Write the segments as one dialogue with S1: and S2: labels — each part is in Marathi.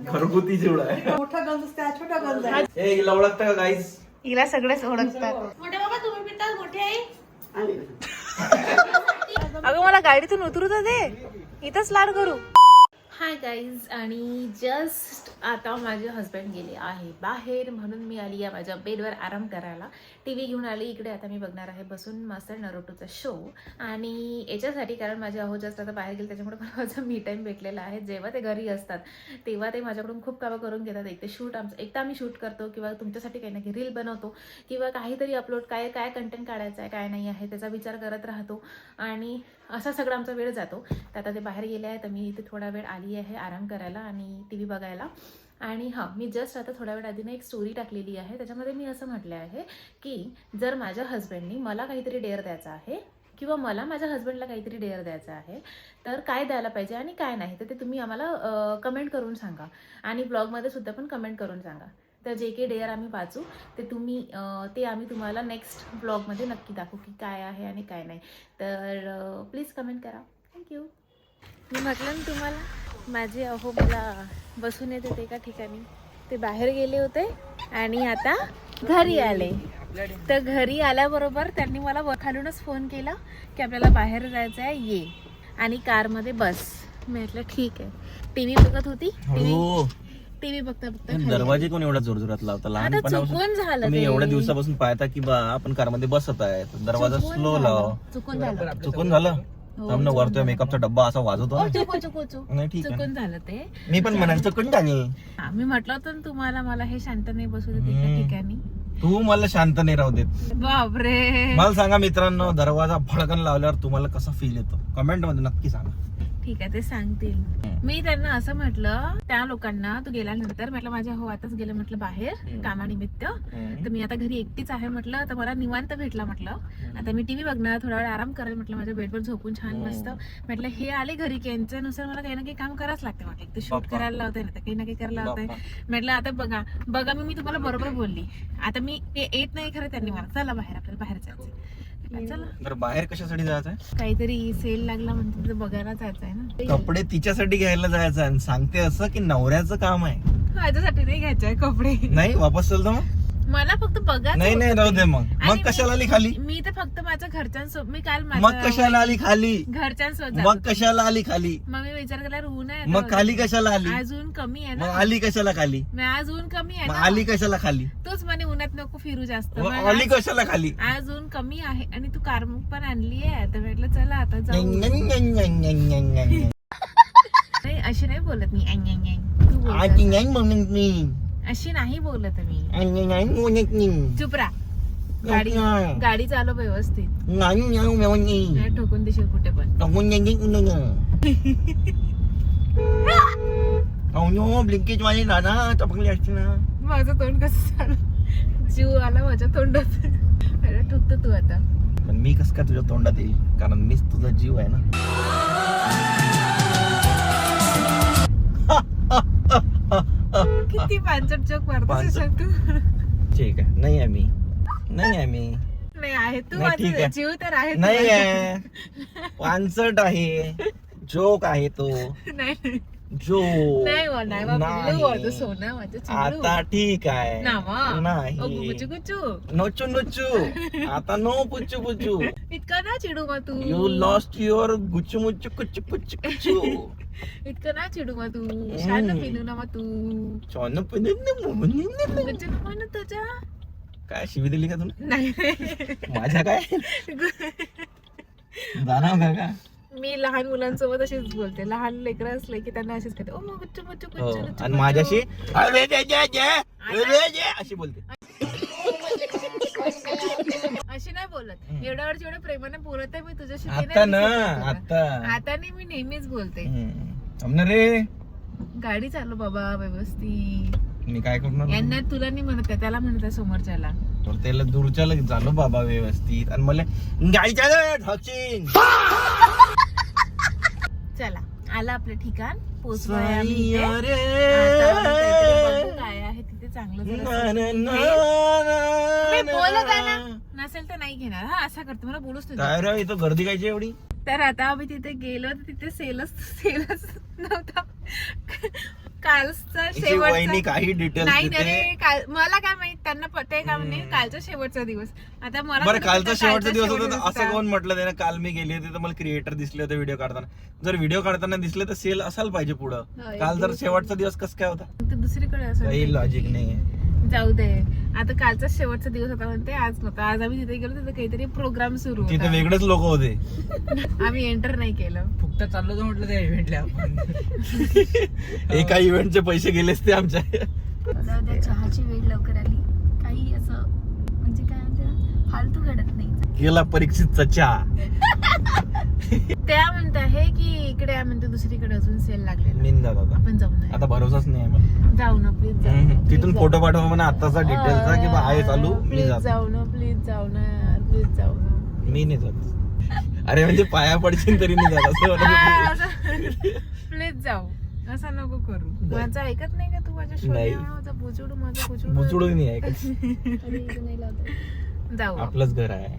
S1: घरगुती चिवडा आहे.
S2: मोठा गंज असते छोटा गंज आहे.
S1: हे हिला ओळखता का गाईस?
S3: हिला सगळेच ओळखतात.
S4: मोठे बाबा तुम्ही पिता मोठे आई
S3: अगं मला गाडीतून उतरू तर दे, इथंच लाड करू.
S4: हाय गाईज, आणि जस्ट आता माझे हस्बंड गेले आहे बाहेर, म्हणून मी आली आहे माझ्या बेडवर आराम करायला. टी व्ही घेऊन आली इकडे. आता मी बघणार आहे बसून मस्त नरोटोचा शो. आणि याच्यासाठी कारण माझे अहो जस्ट आता बाहेर गेले, त्याच्यामुळे मला माझा मी टाईम भेटलेला आहे. जेव्हा ते घरी असतात तेव्हा ते माझ्याकडून खूप कामं करून घेतात. एक तर आम्ही शूट करतो किंवा तुमच्यासाठी काही ना काही रील बनवतो किंवा काहीतरी अपलोड काय कंटेंट काढायचं आहे काय नाही आहे त्याचा विचार करत राहतो. आणि असा सगळा आमचा वेळ जातो. तर आता ते बाहेर गेले आहे, तर मी इथे थोडा वेळ आली आहे आराम करायला आणि टी व्ही बघायला. आणि हां, मी जस्ट आता थोड्या वेळ आधी एक स्टोरी टाकलेली आहे. त्याच्यामध्ये मी असं म्हटलं आहे की जर माझ्या हस्बंडनी मला काहीतरी डेअर द्यायचा आहे किंवा मला माझ्या हस्बंडला काहीतरी डेअर द्यायचा आहे तर काय द्यायला पाहिजे आणि काय नाही, तर ते तुम्ही आम्हाला कमेंट करून सांगा. आणि ब्लॉगमध्ये सुद्धा पण कमेंट करून सांगा. तर जे काही डेअर आम्ही वाचू ते आम्ही तुम्हाला नेक्स्ट ब्लॉगमध्ये नक्की दाखवू की काय आहे आणि काय नाही. तर प्लीज कमेंट करा. थँक्यू.
S3: मी म्हटलं ना तुम्हाला, माझे अहो मला बसून येते एका ठिकाणी. ते बाहेर गेले होते आणि आता घरी आले. तर घरी आल्याबरोबर त्यांनी मला खालूनच फोन केला की आपल्याला बाहेर जायचं आहे, ये आणि कारमध्ये बस. मी म्हटलं ठीक आहे. टी व्ही बघत होती. टीव्ही बघता बघता
S1: दरवाजे कोण एवढा जोरजोरात लावता?
S3: चुकून झालं.
S1: तुम्ही एवढ्या दिवसापासून पाहता की बा आपण कारमध्ये बसत आहे, दरवाजा स्लो लाव. चुकून झालं. आमनं वरतोय मेकअपचा डब्बा असा वाजवतो. नाही ठीक आहे,
S3: चुकून झालं ते.
S1: मी पण म्हणाल चुकून झाली.
S3: मी म्हटलं होतं ना तुम्हाला, मला हे शांत नाही बसू देत एका ठिकाणी.
S1: तू मला शांत नाही राहू देत.
S3: बापरे.
S1: मला सांगा मित्रांनो, दरवाजा भडकन लावल्यावर तुम्हाला कसा फील येतो? कमेंट मध्ये नक्की सांगा.
S3: ठीक आहे, ते सांगतील. मी त्यांना असं म्हटलं त्या लोकांना, तू गेल्यानंतर म्हटलं माझ्या हो आताच गेलं म्हटलं बाहेर कामानिमित्त, तर मी आता घरी एकटीच आहे म्हटलं, तर मला निवांत भेटला म्हटलं. आता मी टीव्ही बघणार, थोडा वेळ आराम करेल म्हटलं, माझ्या बेडवर झोपून छान मस्त. म्हटलं हे आले घरी की यांच्यानुसार मला काही ना काही काम करावंच लागते म्हटलं. ते शूट करायला लावते ना, तर काही ना काही करायला लावते. म्हटलं आता बघा मी तुम्हाला बरोबर बोलली. आता मी येत नाही खरं, त्यांनी मला चला बाहेर, आपल्याला बाहेर जायचं. चला.
S1: बाहेर कशासाठी जायचंय?
S3: काहीतरी सेल लागला म्हणते, तिथं बघायला जायचं आहे ना.
S1: कपडे तिच्यासाठी घ्यायला जायचं आणि सांगते असं की नवऱ्याचं काम आहे.
S3: माझ्यासाठी नाही घ्यायचे आहे कपडे.
S1: नाही वापस चलतो मग.
S3: मला फक्त बघा.
S1: नाही राहू दे. मग कशाला आली खाली?
S3: मी तर फक्त माझ्या घरच्यांसोबत, मी काल
S1: मग कशाला आली खाली?
S3: घरच्यांसोबत.
S1: मग कशाला आली खाली?
S3: मग मी विचार केला ऊन आहे,
S1: मग खाली कशाला आली?
S3: अजून कमी आहे
S1: मग
S3: ना.
S1: आली कशाला खाली?
S3: मी अजून कमी आहे
S1: मग
S3: ना.
S1: आली कशाला खाली?
S3: तूच म्हणे उन्हात नको फिरू जास्त.
S1: मग आली कशाला खाली?
S3: अजून कमी आहे आणि तू कार पण आणली आहे, तर म्हटलं चला आता जाऊ. नाही अशी नाही बोलत मी. तू बोलत अशी नाही बोलत मी. चुप राहा. गाडी चालव व्यवस्थित. नाही ठोकून देशील कुठे पण.
S1: ब्लिंकेज वाली दादा टपकली असते ना.
S3: माझं तोंड कसं झालं, जीव आला माझ्या तोंडात. अरे ठोकतो तू आता.
S1: पण मी कस काय तुझ्या तोंडात येईल? कारण मीच तुझा जीव आहे ना.
S3: किती पांचट जोक मारतोस तू.
S1: ठीक आहे. नाही आहे मी.
S3: नाही आहे तू.
S1: नाही, ठीक
S3: माझा
S1: आहे.
S3: जीव तर आहे.
S1: नाही आहे. पानसट आहे. जोक आहे तो.
S3: नाही
S1: जो
S3: नाही माझं सोना, माझं चिमणू.
S1: आता ठीक आहे.
S3: नाही
S1: नाही नोचू नोचू. आता नो पुचू पुचू.
S3: इतका ना चिडू मग तू.
S1: यू लॉस्ट युअर गुच्चू मुच्चू कुच्चू कुच्चू कुच्चू.
S3: इतकं ना चिडू मग तू. शान पिनू ना मग तू.
S1: छान
S3: तुझ्या
S1: काय शिवी दिली का तुला?
S3: नाही
S1: माझ्या काय जाणार का?
S3: मी लहान मुलांसोबत अशीच बोलते. लहान लेकरं असले की त्यांना अशीच करते. ओ मग गुच्चू गुच्चू
S1: हो.
S3: गुच्चू.
S1: आणि माझ्याशी अशी बोलते.
S3: अशी नाही बोलत. एवढ्या वेळ जेवढ्या प्रेमाने बोलत आहे मी तुझ्याशी.
S1: आता ना आता
S3: नाही मी नेहमीच बोलते.
S1: रे
S3: गाडी चालू बाबा व्यवस्थित.
S1: मी काय करणार?
S3: यांना तुला नाही म्हणत आहे, त्याला म्हणत आहे समोरच्याला.
S1: त्याला दूरच्याला झालो बाबा व्यवस्थित आणि मला गाडीच्या ढकशीन.
S3: चला आला आपलं ठिकाण. पोचलोय आम्ही इथे. आता आम्ही काहीतरी बघू काय आहे तिथे चांगलं. मी बोलत आहे ना, नसेल तर नाही घेणार. हा असा करतो, मला बोलूच नाही.
S1: काय रे इथं गर्दी कायची एवढी?
S3: तर आता आम्ही तिथे गेलो तर तिथे सेलच नव्हता. कालचा
S1: हिची वहिनी
S3: शेवटचा
S1: काही डिटेल्स
S3: नाही
S1: देते.
S3: रे मला काय माहित त्यांना ते काय म्हणे कालचा शेवटचा दिवस. आता मला
S1: बरं
S3: थोडी
S1: कालचा
S3: माहिती
S1: शेवटचा दिवस
S3: शेवटचा
S1: होता तर असं
S3: का?
S1: कोण म्हटलं त्याने काल मी गेली होती तर मला क्रिएटर दिसले होते व्हिडिओ काढताना. जर व्हिडिओ काढताना दिसले तर सेल असायला पाहिजे पुढं.
S3: हो, एक
S1: काल जर
S3: दिवस
S1: शेवटचा दिवस कसं काय होता
S3: ते दुसरीकडे असं
S1: काही लॉजिक नाहीये.
S3: जाऊ दे. आता कालचा शेवटचा दिवस होता म्हणते आज नव्हता. आज आम्ही तिथे गेलो तिथे काहीतरी प्रोग्राम सुरू
S1: तिथे
S3: होता.
S1: वेगळेच लोक होते.
S3: आम्ही एंटर नाही केलं.
S5: फुकटा चाललो तर म्हटलं त्या इव्हेंटला आपण.
S1: एका इव्हेंटचे पैसे गेलेच ते आमच्या.
S6: उद्या चहाची वेळ लवकर आली. काही असं म्हणजे काय म्हणते फालतू घडत नाही.
S1: गेला परीक्षितचा चहा.
S3: त्या म्हणत आहे की इकडे आहे म्हणते दुसरीकडे अजून सेल लागलेला.
S1: मीन जात आता.
S3: आपण जाऊ नये.
S1: आता भरोसाच नाही आहे मला.
S3: जाऊ ना प्लीज जाऊ.
S1: तिथून फोटो पाठवा म्हणा आताचा डिटेलचा की बा आहे चालू मी
S3: प्लीज
S1: जातो.
S3: जाऊ ना प्लीज जाऊ ना यार प्लीज जाऊ ना.
S1: मी नाही जात. अरे म्हणजे पाया पडशील तरी नाही जात असं म्हणत.
S3: प्लीज जाऊ. असं नको करू. माझं ऐकत नाही का तू माझ्या
S1: नाही.
S3: शोधा माझा बुचुड माझा
S1: बुचडून नाही आहे का?
S3: जाऊ आपण.
S1: आपलंच घर आहे.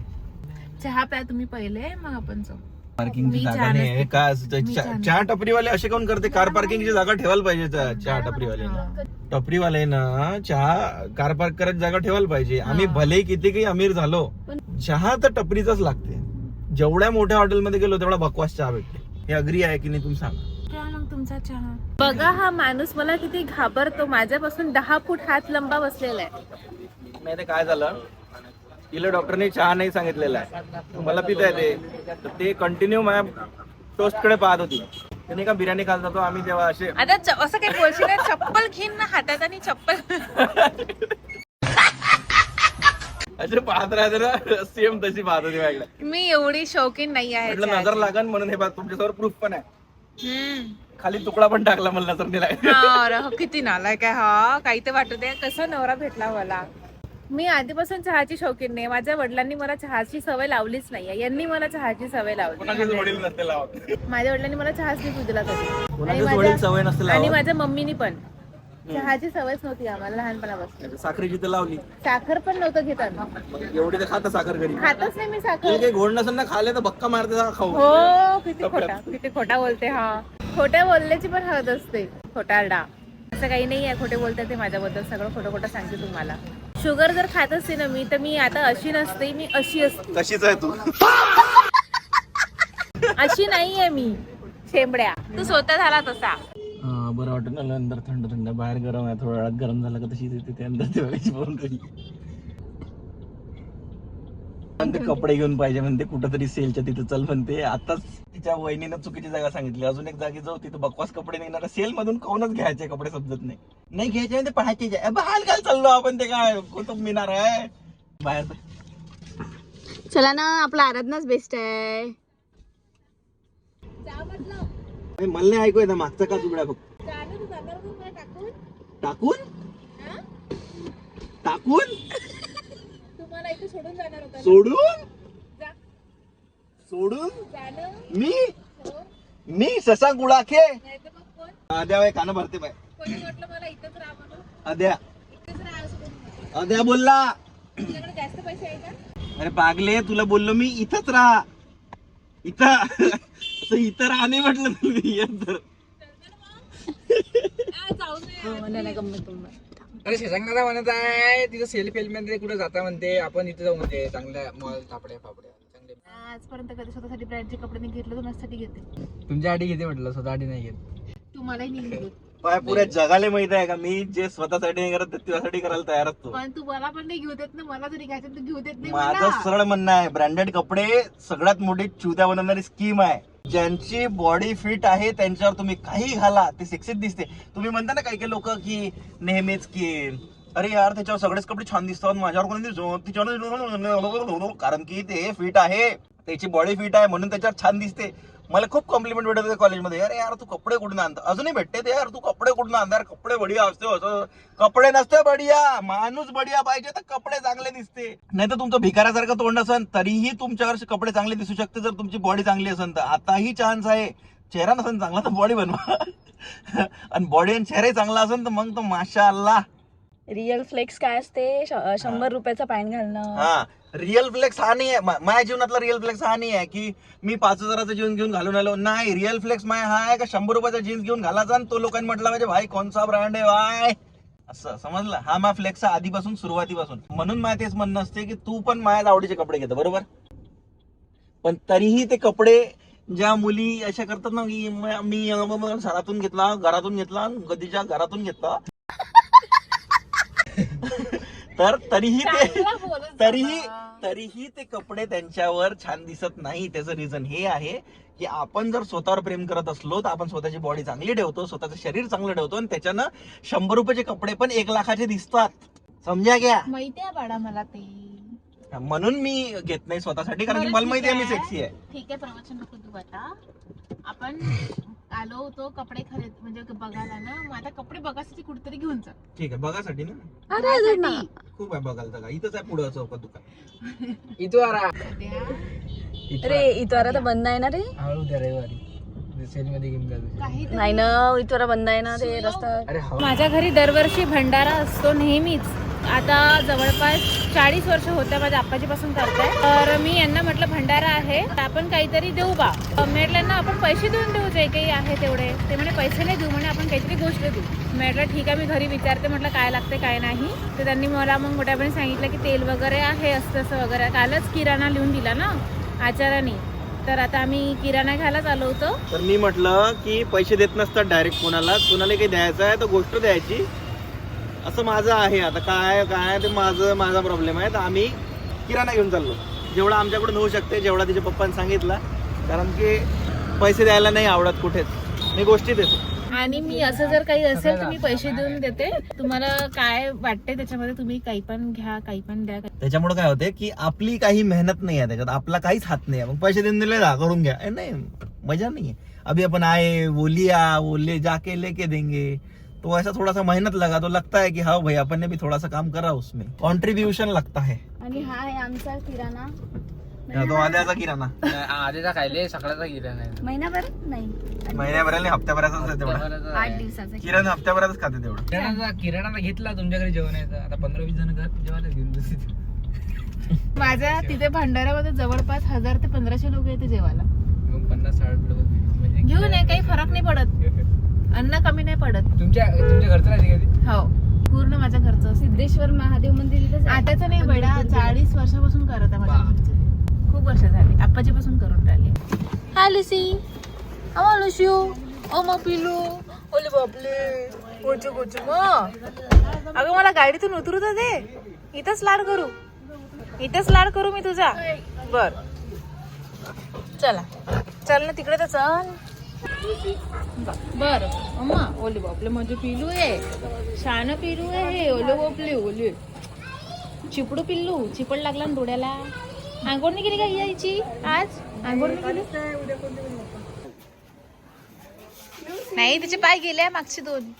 S3: चहा प्या तुम्ही पहिले मग आपण जाऊ.
S1: पार्किंगची
S3: मी
S1: जागा
S3: चहा
S1: नाही आहे
S3: नसते.
S1: का?
S3: मी चहा
S1: चहा टपरीवाले असे कोण करते? कार पार्किंगची जागा ठेवायला पाहिजे चहा टपरीवाले. टपरीवाले ना चहा कार पार्क करायची जागा ठेवायला पाहिजे. आम्ही भले किती काही अमीर झालो चहा तर टपरीचाच लागते. जेवढ्या मोठ्या हॉटेलमध्ये गेलो तेवढा बकवास चहा भेटते. हे अग्री आहे की नाही तुम्ही सांगा.
S3: प्या मग तुमचा चहा.
S4: बघा हा माणूस मला किती घाबरतो. माझ्यापासून 10 फूट हात लंबा बसलेला आहे.
S1: नाही ते काय झालं तिला डॉक्टरने चहा नाही सांगितलेला आहे. मला पिता येते तर ते कंटिन्यू माझ्या टोस्ट कडे पाहत होती. त्याने का बिर्याणी खात जातो आम्ही तेव्हा असे
S3: आता असं काही बोलशील ना, चप्पल घेईन ना हातात आणि चप्पल.
S1: असे पाहत राहते ना सेम तशी पाहत होती माझ्याकडे.
S3: मी एवढी शौकीन नाही आहे
S1: म्हटलं नजर लागन म्हणून हे तुमच्यासमोर प्रूफ पण आहे.
S3: हम्म.
S1: खाली तुकडा पण टाकला मला नजर नाही लागला.
S3: हा अरे हो, किती नालायक आहे हा. काही तर वाटू दे कसा नवरा भेटला मला. मी आधीपासून चहाची शौकीन नाही. माझ्या वडिलांनी मला चहाची सवय लावलीच नाहीये. यांनी मला चहाची सवय लावली.
S1: कोणाचेच वडील नसते लावत.
S3: माझ्या वडिलांनी मला चहाच नाही पिऊ दिला कधी.
S1: कोणाचेच वडील सवय नसते
S3: आणि
S1: लावत.
S3: माझ्या मम्मीनी पण चहाची सवयच नव्हती आम्हाला लहानपणापासून.
S1: साखरेची तर लावली
S3: साखर पण नव्हतं घेत आम्ही.
S1: मग एवढी तर खाता साखर घरी.
S3: खातच नाही मी
S1: तुला
S3: साखर.
S1: काही गोड नसेल ना खाले तर बक्का मारते जा खाऊ.
S3: हो किती खोटा बोलते हा. खोट्या बोलण्याची पण हद असते. खोटारडा असं काही नाही आहे. खोटे बोलते ते माझ्याबद्दल सगळं खोटं खोटं सांगते तुम्हाला. शुगर जर खात असते ना मी तर मी आता अशी नसते. मी अशी असते.
S1: तशीच आहे तू.
S3: अशी नाहीये मी शेंबड्या. तू स्वतः झाला तसा.
S1: बरं वाटत ना अंदर थंड थंड बाहेर गरम आहे. थोडा वेळात गरम झाला का तशी तिथे अंदर ते बघायची फोन करी. म्हणते कपडे घेऊन पाहिजे म्हणते कुठंतरी सेलच्या तिथे चल म्हणते. आताच तिच्या वहिनीनं चुकीची जागा सांगितली. अजून एक जागी जाऊ तिथं बकवास कपडे निघणार. सेल मधून कोणच घ्यायचे कपडे समजत नाही घ्यायचे म्हणजे पहायचे. बाहेर काय चाललो आपण ते काय कुतुब मिनार आहे बाहेर.
S6: चला ना आपला आराधनाच बेस्ट आहे.
S1: मला नाही ऐकू येतं मागचा का तुगड्या फक्त टाकून टाकून
S3: तुम्हाला इथे सोडून जाणार होता.
S1: सोडून सोडून मी ससा गुळाखे अद्या कानं भरते बाय.
S3: कोणी म्हटलं मला इथंच राहा म्हणून.
S1: अद्या
S3: इथंच राहा असं कोणी म्हटलं.
S1: अद्या बोलला.
S3: तुझ्याकडे जास्त पैसे आहे का?
S1: अरे पागले तुला बोललो मी इथंच राहा. इथं असं इथं राहा नाही म्हटलं तुम्ही.
S3: जाऊ नये.
S5: अरे शेजांगदा म्हणत आहे तिथं सेल्फ हेल्प मध्ये कुठे जाता म्हणते. आपण इथे जाऊ म्हणते चांगल्या मॉल थापड्या फापड्या चांगले.
S3: आजपर्यंत कधी स्वतःसाठी ब्रँडचे कपडे नाही घेतले तर माझ्यासाठी घेते.
S5: तुमच्या आधी घेते म्हटलं स्वतः आधी नाही घेत.
S3: तुम्हालाही नाही घेत.
S1: पाय पुऱ्या जगाला माहित आहे का मी जे स्वतःसाठी नाही करत ते तुझ्यासाठी करायला तयार असतो.
S3: पण तू मला पण नाही घेऊ देत ना. मला जरी घ्यायचं तर घेऊ देत नाही
S1: माझं
S3: मला.
S1: सरळ म्हणणं आहे ब्रँडेड कपडे सगळ्यात मोठी चुत्या बनवणारी स्कीम आहे. ज्यांची बॉडी फिट आहे त्यांच्यावर तुम्ही काही घाला ते सेक्सीत दिसते. तुम्ही म्हणता ना काही काही लोक की नेहमीच की अरे यार त्याच्यावर सगळेच कपडे छान दिसतात माझ्यावर कोणी तिच्यावर कारण की ते फिट आहे. त्याची बॉडी फिट आहे म्हणून त्याच्यावर छान दिसते. मला खूप कॉम्प्लिमेंट भेटत होते कॉलेजमध्ये. अरे यार तू कपडे कुठून आणता. अजूनही भेटते ते यार तू कपडे कुठून आणता. यार कपडे बढिया असते. असं कपडे नसते बढिया. माणूस बढिया पाहिजे तर कपडे चांगले दिसते. नाही तर तुमचं भिकाऱ्यासारखं तोंड असेल तरीही तुमच्यावर कपडे चांगले दिसू शकते. जर तुमची बॉडी चांगली असेल तर आताही चान्स आहे. चेहरा नसेल चांगला तर बॉडी बनवा. आणि बॉडी आणि चेहरा चांगला असेल तर मग तो माशाअल्लाह.
S6: रिअल फ्लेक्स काय असते? 100 रुपयाचा पॅन्ट घालणं.
S1: हा रिअल फ्लेक्स हा नाही आहे. माझ्या जीवनातला रिअल फ्लेक्स हा नाही आहे की मी 5,000चा जीन्स घेऊन घालून आलो. नाही, रिअल फ्लेक्स माझ्या हा आहे का 100 रुपयाचा जीन्स घेऊन घालायचा आणि तो लोकांनी म्हटलं पाहिजे भाई कोणचा ब्रँड आहे भाई, असं समजलं. हा माझा फ्लेक्स आधीपासून सुरुवातीपासून. म्हणून मला तेच म्हणणं असते की तू पण माझ्या आवडीचे कपडे घेतो बरोबर, पण तरीही ते कपडे ज्या मुली अशा करतात ना की मी घरातून घेतला कधीच्या घरातून घेतला तर तरीही ते कपडे त्यांच्यावर छान दिसत नाही. त्याचं रिझन हे आहे की आपण जर स्वतःवर प्रेम करत असलो तर आपण स्वतःची बॉडी चांगली ठेवतो, स्वतःचं शरीर चांगलं ठेवतो आणि त्याच्यानं 100 रुपयाचे कपडे पण 1 लाखाचे दिसतात. समजा घ्या.
S3: माहिती आहे बाळा मला ते.
S1: म्हणून मी घेत नाही स्वतःसाठी, कारण की मला माहिती आहे मी सेक्सी आहे.
S3: ठीक आहे, प्रवचन नको तू आता. आपण आलो होतो कपडे खरेदी म्हणजे बघायला ना, मग आता कपडे बघायसाठी कुठेतरी घेऊन जा.
S1: ठीक आहे, बघासाठी ना.
S3: बघायसाठी.
S1: खूप आहे बघायला जागा. इथंच आहे पुढं चौकात दुकान.
S5: इतवारा
S6: रे इतवारा तर बंद आहे ना रे.
S5: हळू द्या रविवारी सेल मध्ये घेऊन जातो.
S3: काही
S6: नाही ना, इतवारा बंद आहे ना ते रस्ता.
S5: अरे
S3: माझ्या घरी दरवर्षी भंडारा असतो नेहमीच. आता जवळपास 40 वर्ष होत्या माझ्या आप्पाजीपासून करताय. तर मी यांना म्हटलं भंडारा आहे तर आपण काहीतरी देऊ बा. म्हटलं ना आपण पैसे देऊन देऊ जे काही आहे तेवढे. ते म्हणे पैसे नाही देऊ म्हणे, आपण काहीतरी गोष्ट देऊ. म्हटलं ठीक आहे, मी घरी विचारते म्हटलं काय लागते काय नाही. तर त्यांनी मला मग मोठ्यापणे सांगितलं की तेल वगैरे आहे असं तसं वगैरे. कालच किराणा लिहून दिला ना आचाराने. तर आता आम्ही किराणा घ्यायलाच आलो होतो.
S1: तर मी म्हटलं की पैसे देत नसतात डायरेक्ट कोणाला काही द्यायचं आहे तर गोष्ट द्यायची, असं माझं आहे. आता काय ते माझा प्रॉब्लेम आहे. तर आम्ही किराणा घेऊन चाललो जेवढा आमच्याकडून होऊ शकते, जेवढा तिच्या पप्पांनी सांगितला. कारण की पैसे द्यायला नाही आवडत कुठेच, मी गोष्टी देतो.
S3: आणि मी असं जर काही असेल तर मी पैसे देऊन देते. तुम्हाला काय वाटते त्याच्यामध्ये तुम्ही काही पण घ्या, काही पण द्या.
S1: त्याच्यामुळे काय होते की आपली काही मेहनत नाही आहे त्याच्यात, आपला काहीच हात नाही आहे. मग पैसे देऊन दिले जा करून घ्या, नाही मजा नाही आहे. अभी अपन आए वो लिया वो ले जाके लेके देंगे, तो ऐसा थोड़ा सा मेहनत लगा तो लगता है कि हाँ भाई अपन ने भी थोड़ा सा काम करा, उसमें कंट्रीब्यूशन लगता है.
S6: आणि हा आहे आमचा किराणा.
S1: तो आद्याचा किराणा
S5: आधीचा खायले सकाळचा गिरा नाही.
S6: महिनाभर नाही,
S1: महिन्याभराला हप्त्याभराचाच आहे तेवढा.
S6: 8 दिवसाचा.
S1: किराणा हप्त्याभरातच खाते तेवढं.
S5: किराणा घेतला तुमच्या घरी जेवणाचा. आता 15-20 जण जेवायला घेऊन बसतील.
S3: माझ्या तिथे भंडाऱ्यामध्ये जवळपास 1000 ते 1500 लोक येते जेवायला.
S5: मग 50-60 लोक म्हणजे
S3: घेऊन ये, काही फरक नाही पडत. अन्न कमी नाही पडत.
S5: तुमच्या घरचं राहते कधी?
S3: हो, पूर्ण माझ्या घरचं असतं.
S6: सिद्धेश्वर महादेव मंदिर इथेच आहे.
S3: आताच नाही बेडा, 40 वर्षापासून करत आहे माझ्या घरचे. खूप वर्ष झाली, आप्पाजी पासून करून राहिले. हाय लुसी, अमा लुसियो, अमा पिलू, ओले बापले, गोचू गोचू मग. अगं मला गाडीतून उतरू तर दे. इथंच लाड करू मी तुझा. बर चला, चल ना तिकडे तर चल. बर अम्मा, ओले बापले माझे पिलू आहे, शान पिलू आहे. ओले बापले ओले चिपडू पिल्लू. चिपड लागला ना डोळ्याला. आंघोळ नाही केली का यायची आज? आंघोळ नाही केली नाही, तिचे पाय गेले मागचे 2.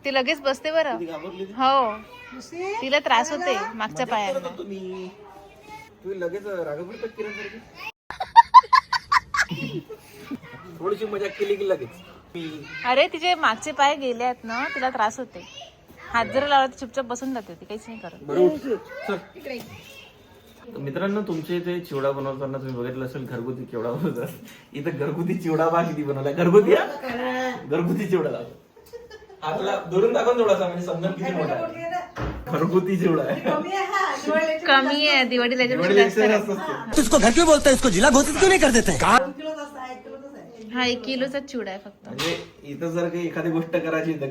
S3: ती लगेच बसते बरं. हो, तिला त्रास होते मागच्या पायाला.
S1: लगेच थोडीशी मजा केली की लगेच.
S3: अरे तिचे मागचे पाय गेले आहेत ना, तिला त्रास होते. हात जर लावला तर चुपचाप बसून जाते, ती काहीच नाही करत.
S1: मित्रांनो, तुमचे इथे चिवडा बनवताना तुम्ही बघितलं असेल घरगुती चिवडा बनवतात. इथं घरगुती चिवडा बा किती बनवलाय. घरगुती चिवडा लावतो. आपला धरून दाखवून थोडासा म्हणजे समजून किती मोठा आहे. घरगुती चिवडा आहे.
S3: कमी आहे दिवाळीला
S7: इसको घर क्यों बोलते हैं, इसको जिला घोषित क्यों नहीं कर देते?
S3: हा 1 किलोचा चिवडा आहे फक्त.
S1: म्हणजे इथं जर काही एखादी गोष्ट करायची तर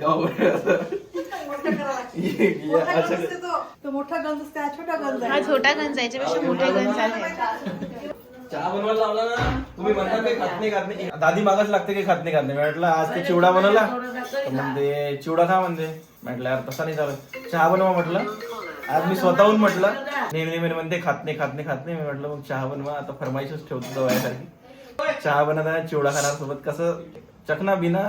S2: तो मोठा गंज असते, हा छोटा गंज
S3: हा
S2: आहे.
S3: छोटा गंज आहे, याच्यापेक्षा मोठा गंज आहे.
S1: चहा बनवायला लावला ना, तुम्ही म्हणता काही खात नाही. दादी मागच लागते काही खात नाही. म्हटलं आज ते चिवडा बनवला तर म्हणते चिवडा खा म्हणते. म्हटलं यार तसा नाही चालत, चहा बनवा म्हटलं. आज मी स्वतःहून म्हटलं. नेहमी म्हणते खात नाही. मी म्हटलं मग चहा बनवा. आता फरमाईशच ठेवतो दवायासारखी. चहा बनवताना चिवडा खाणार सोबत. कसं चकना बिना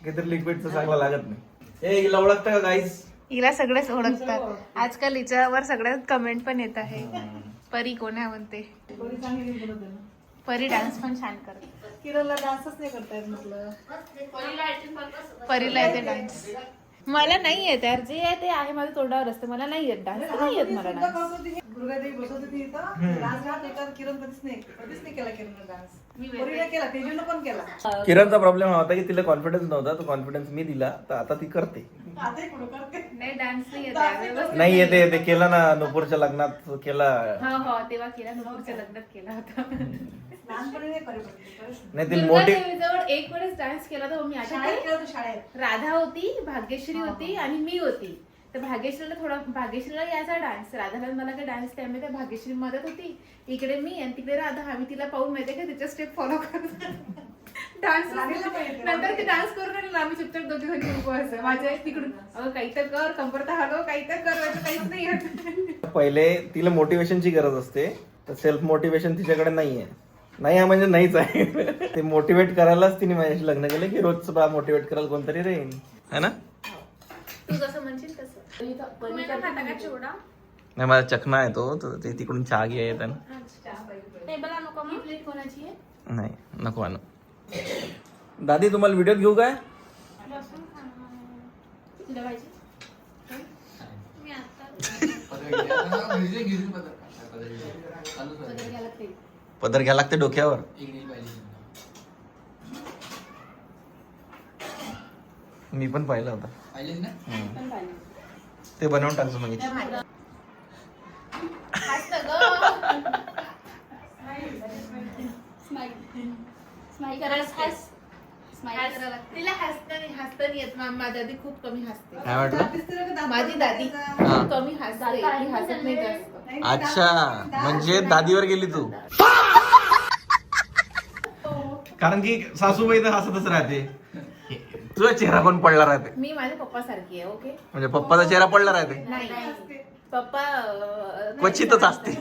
S1: काहीतरी लिक्विडचं चांगला लागत नाही. हे हिला ओळखतं का गाईस?
S3: हिला सगळेच ओळखतात आजकाल. हिच्यावर सगळ्यात कमेंट पण येत आहे. परी कोण आहे म्हणते. परी डान्स पण छान करते.
S2: किरणला डान्सच नाही करता येत म्हटलं.
S3: परीला येते डान्स. मला नाही येत यार, जे आहे ते आहे माझ्या तोंडावर असतं. मला नाही येत डान्स, नाही येत मला डान्स.
S2: दुर्गादेवी बसवते ती इथं डान्स घालत किरण कधीच नाही केला किरण डान्स. पोरीने केला, तेजूनं पण केला.
S1: किरणचा प्रॉब्लेम हा होता की तिला कॉन्फिडन्स नव्हता, तो कॉन्फिडन्स मी दिला, तर आता ती करते.
S2: आताही कुठं करते.
S3: नाही डान्स नाही येत यार, व्यवस्थित
S1: नाही येते ते केला ना नुपूरच्या लग्नात केला.
S3: हो तेव्हा केला, नुपूरच्या लग्नात केला होता.
S2: लहानपणी नाही करे पण.
S1: नाही ती
S3: दुर्गा
S1: मोठी
S3: देवीजवळ एक वेळेस डान्स केला तर मी
S2: शाळेत
S3: आठवते.
S2: केलं होतं शाळेत.
S3: राधा होती, भाग्यश्री होती आणि मी होती. तर भाग्यश्रीला यायचा डान्स, राधाला मला काही डान्स त्यामुळे भाग्यश्री मदत होती. इकडे मी आणि तिकडे राधा, आम्ही तिला पाहून माहितीये का तिच्या स्टेप फॉलो करत डान्स. नंतर ती डान्स करून आली, आम्ही चुपचाप दोघी जण उभं असं. माझ्या तिकडून अगं काही तर कर, कंबर तर हलव, काही तर कर, माझं काहीच नाही येत.
S1: पहिले तिला मोटिवेशनची गरज असते, तर सेल्फ मोटिवेशन तिच्याकडे नाहीये. नाही हा म्हणजे नाहीच आहे. ते मोटिवेट करायलाच तिने माझ्याशी लग्न केलं की रोजचं मोटिवेट करायला कोणतरी राहील, है ना.
S3: तू जसं म्हणशील तसं. तुम्ही ना खाता का चिवडा?
S1: नाही माझा चकना आहे तो, तर ते तिकडून चहा घ्या येतात ना.
S3: टेबल आणू का? प्लेट कोणाची आहे?
S1: नाही नको आणू. दादी तुम्हाला व्हिडिओ घेऊ काय?
S3: तुला पाहिजे?
S1: पदर घ्यायला लागते डोक्यावर. मी पण पाहिलं होतं. ते बनवून टाकतो मग.
S3: तिला हसता नाही येत. माझी दादी खूप कमी हसते.
S1: काय वाटलं?
S3: माझी दादी खूप कमी हसते, ती हसत नाही जास्त.
S1: अच्छा, म्हणजे दादीवर गेली तू. कारण की सासूबाई तर हसतच राहते, तुझा चेहरा पण पडला राहते.
S3: मी माझ्या पप्पा सारखी आहे. ओके,
S1: म्हणजे पप्पाचा चेहरा पडला राहते.
S3: नाही पप्पा
S1: क्वचितच असते.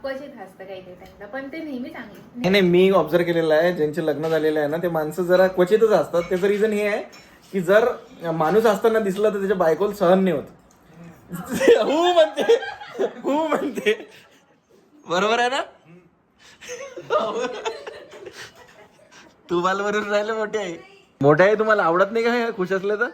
S3: क्वचित हसतं काही त्यांना, पण ते नेहमी चांगले.
S1: नाही मी ऑब्झर्व केलेलं आहे, ज्यांचे लग्न झालेले आहे ना ते माणसं जरा क्वचितच असतात. त्याचं रिझन हे आहे की जर माणूस असताना दिसला तर त्याच्या बायकोला सहन नाही होत. हो म्हणते बरोबर आहे ना. तू बालवरून राहिलं मोठे आहे तुम्हाला आवडत नाही का हे खुश असले तर.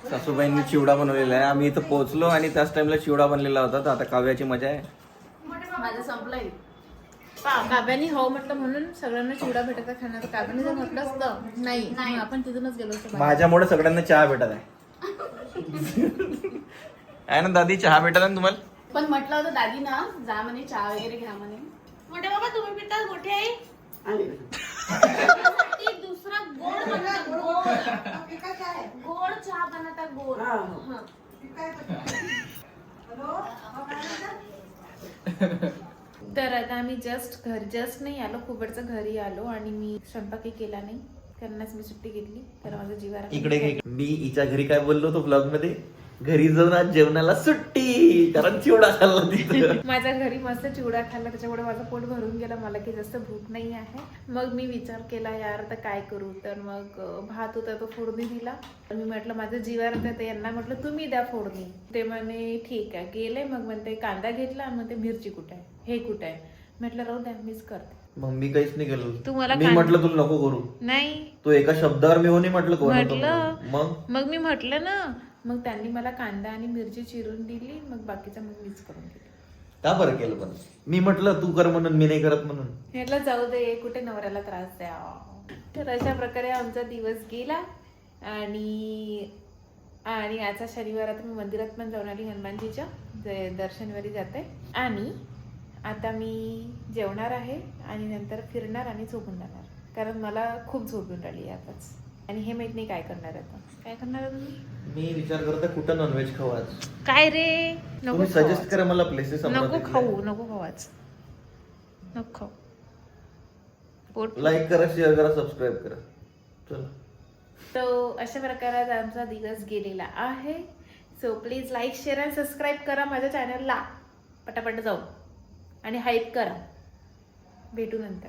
S1: सासूबाईंनी चिवडा बनवलेला आहे. आम्ही इथं पोहोचलो आणि त्याच टाइमला चिवडा बनलेला होता, तर आता काव्याची मजा आहे.
S3: माझं संपलंय. काव्यानी हो म्हटलं म्हणून सगळ्यांना चिवडा भेटायचा खाण्याचं. काव्याने जर म्हटलं असतं नाही आपण तिथूनच गेलो असतो.
S1: माझ्यामुळे सगळ्यांना चहा भेटत आहे ना दादी. चहा भेटत आहे ना तुम्हाला?
S6: पण म्हटलं होतं दादी ना जा म्हणे चहा वगैरे घ्या म्हणे.
S3: मोठे बाबा तुम्ही पितात मोठे आहे. दुसरा गोड बनवतात, गोड चहा बनवतात, गोड. तर आता आम्ही जस्ट नाही आलो, खूप वेळचं घरी आलो आणि मी स्वयंपाकही केला नाही, कारणच मी सुट्टी घेतली. तर माझं जीवार
S1: इकडे मी हिच्या घरी काय बोललो होतो ब्लॉग मध्ये, घरी जाऊन आज जेवणाला सुट्टी, कारण चिवडा खाल्ला तिथं.
S3: माझ्या घरी मस्त चिवडा खाल्ला, त्याच्यामुळे माझं पोट भरून गेलं. मला की जास्त भूक नाही आहे. मग मी विचार केला यार आता काय करू, तर मग भात होता तो फोडणी दिला. मी म्हटलं माझं जीवार होतं, तर यांना म्हटलं तुम्ही द्या फोडणी. ते म्हणे ठीक आहे. गेले मग म्हणते कांदा घेतला, म्हणते मिरची कुठे आहे, हे कुठे आहे. म्हटलं राहू द्या मीच करते.
S1: मग मी काहीच नाही केलं.
S3: तुम्हाला
S1: मी म्हटलं तुला नको करू.
S3: नाही
S1: तू एका शब्दावर मी हो नाही म्हटलं.
S3: म्हटलं मग मी म्हटलं ना, मग त्यांनी मला कांदा आणि मिरची चिरून दिली. मग बाकीचं मग मीच करून दिली.
S1: का बरं केलं पण? मी म्हटलं तू कर म्हणून, मी नाही करत म्हणून.
S3: म्हटलं जाऊ दे, कुठे नवऱ्याला त्रास द्या. तर अशा प्रकारे आमचा दिवस गेला. आणि आजचा शनिवार आता मी मंदिरात पण जाऊन आली, हनुमानजीच्या दर शनिवारी जाते. आणि आता मी जेवणार आहे आणि नंतर फिरणार आणि झोपून जाणार, कारण मला खूप झोप येऊन राहिली आताच. आणि हे माहित नाही काय करणार आता. काय करणार तुम्ही?
S1: मी विचार करते कुठं नॉनव्हेज खाऊ आज.
S3: काय रे, नको
S1: सजेस्ट करा मला प्लेसेस.
S3: नको खाऊ आज, नको खाऊ. पोट
S1: लाईक करा, शेअर करा, सबस्क्राईब करा. चला.
S3: तो अशा प्रकारे आमचा दिवस गेलेला आहे. सो प्लीज लाईक शेअर आणि सबस्क्राईब करा माझ्या चॅनलला पटापट जाऊन, आणि हाईप करा. भेटू नंतर.